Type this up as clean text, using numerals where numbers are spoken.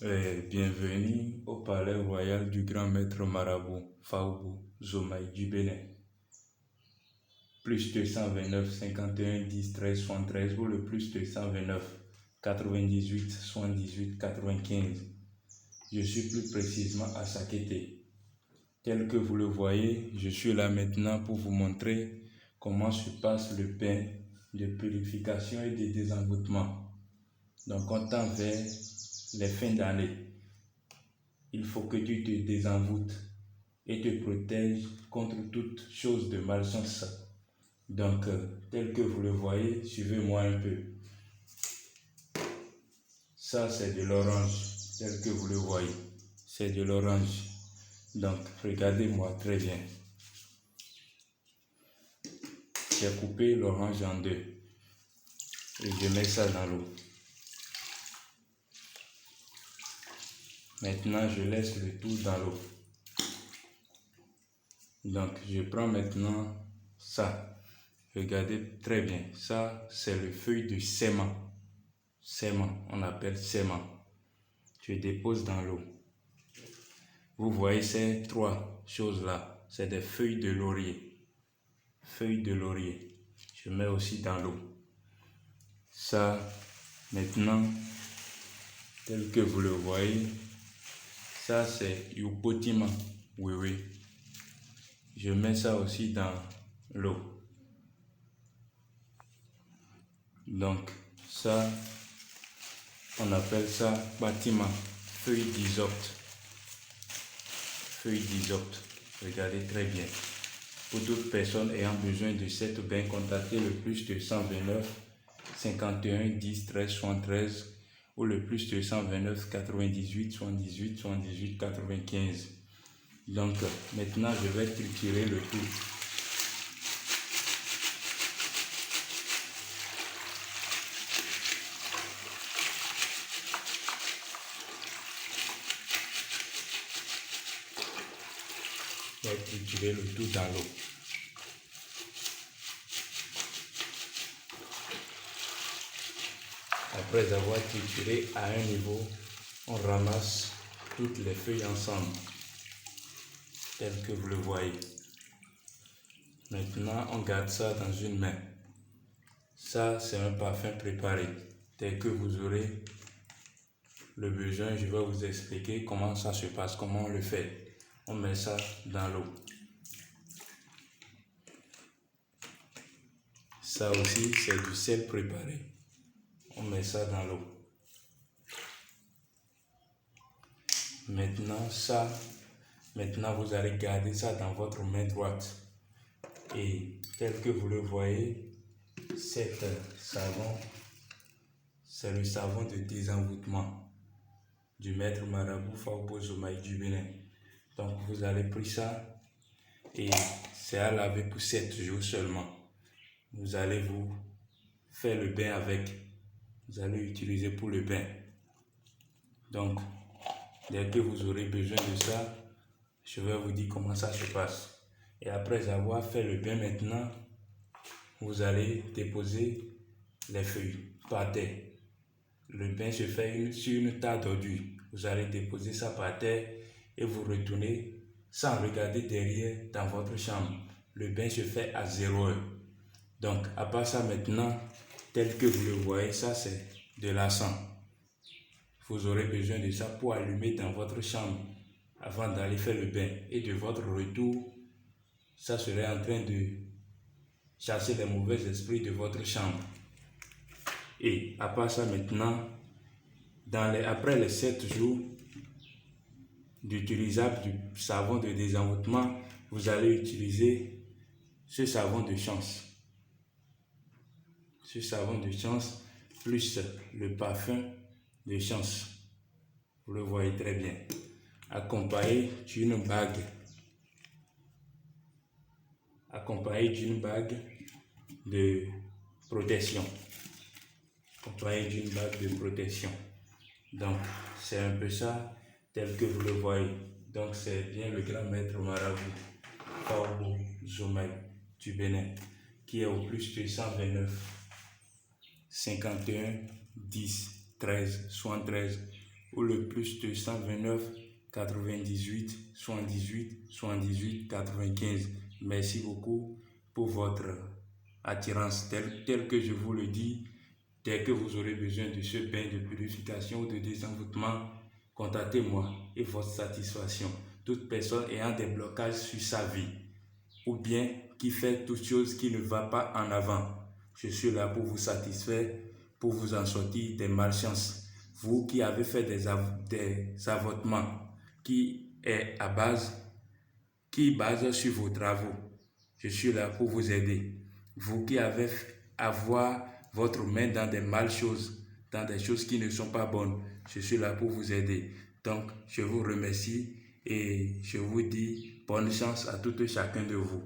Bienvenue au palais royal du grand maître marabout Faoubou Zomaï du Bénin. Plus 229 51 10 13 73 ou le plus 229 98 78 95. Je suis plus précisément à Sakété. Tel que vous le voyez, je suis là maintenant pour vous montrer comment se passe le bain de purification et de désenvoûtement. Donc on tend vers les fins d'année. Il faut que tu te désenvoûtes et te protèges contre toute chose de malchance. Donc, tel que vous le voyez, suivez-moi un peu. Ça, c'est de l'orange, tel que vous le voyez. C'est de l'orange. Donc, regardez-moi très bien. J'ai coupé l'orange en deux. Et je mets ça dans l'eau. Maintenant, je laisse le tout dans l'eau. Donc, je prends maintenant ça. Regardez très bien. Ça, c'est le feuille de séma. Séma, on appelle séma. Je dépose dans l'eau. Vous voyez ces trois choses-là. C'est des feuilles de laurier. Feuilles de laurier. Je mets aussi dans l'eau. Ça, maintenant, tel que vous le voyez, ça c'est Yupotima. Oui. Je mets ça aussi dans l'eau. Donc, ça, on appelle ça Batima. Feuille d'isopte. Feuille d'isopte. Regardez très bien. Pour toute personne ayant besoin de cette bain, contactez le plus 229 51 10 13 73 ou le plus 229 98 78 78 95. Donc maintenant je vais triturer le tout. Je vais triturer le tout dans l'eau. Après avoir trituré à un niveau, on ramasse toutes les feuilles ensemble, tel que vous le voyez. Maintenant, on garde ça dans une main. Ça, c'est un parfum préparé. Dès que vous aurez le besoin, je vais vous expliquer comment ça se passe, comment on le fait. On met ça dans l'eau. Ça aussi, c'est du sel préparé. On met ça dans l'eau. Maintenant, vous allez garder ça dans votre main droite. Et tel que vous le voyez, cet savon, c'est le savon de désenvoûtement du maître marabout Faoubou Zomaï du Bénin. Donc, vous allez prendre ça et c'est à laver pour 7 jours seulement. Vous allez vous faire le bain avec. Vous allez utiliser pour le bain. Donc, dès que vous aurez besoin de ça, je vais vous dire comment ça se passe. Et après avoir fait le bain maintenant, vous allez déposer les feuilles par terre. Le bain se fait sur une table d'ordure. Vous allez déposer ça par terre et vous retournez sans regarder derrière dans votre chambre. Le bain se fait à 0 heure. Donc, à part ça maintenant, tel que vous le voyez, ça c'est de l'encens. Vous aurez besoin de ça pour allumer dans votre chambre avant d'aller faire le bain. Et de votre retour, ça serait en train de chasser les mauvais esprits de votre chambre. Et à part ça maintenant, après les 7 jours d'utilisable du savon de désenvoûtement, vous allez utiliser ce savon de chance. Ce savon de chance plus le parfum de chance. Vous le voyez très bien. Accompagné d'une bague. Accompagné d'une bague de protection. Accompagné d'une bague de protection. Donc, c'est un peu ça, tel que vous le voyez. Donc, c'est bien le grand maître marabout Faoubou Zomaï du Bénin, qui est au plus de 129 51 10 13 73 ou le plus 229 98 78 78 95. Merci beaucoup pour votre attirance. Tel que je vous le dis, dès que vous aurez besoin de ce bain de purification ou de désenvoûtement, contactez-moi et votre satisfaction. Toute personne ayant des blocages sur sa vie ou bien qui fait toute chose qui ne va pas en avant, je suis là pour vous satisfaire, pour vous en sortir des malchances. Vous qui avez fait des avortements qui basent sur vos travaux, je suis là pour vous aider. Vous qui avez avoir votre main dans des mal choses, dans des choses qui ne sont pas bonnes, je suis là pour vous aider. Donc, je vous remercie et je vous dis bonne chance à tout et chacun de vous.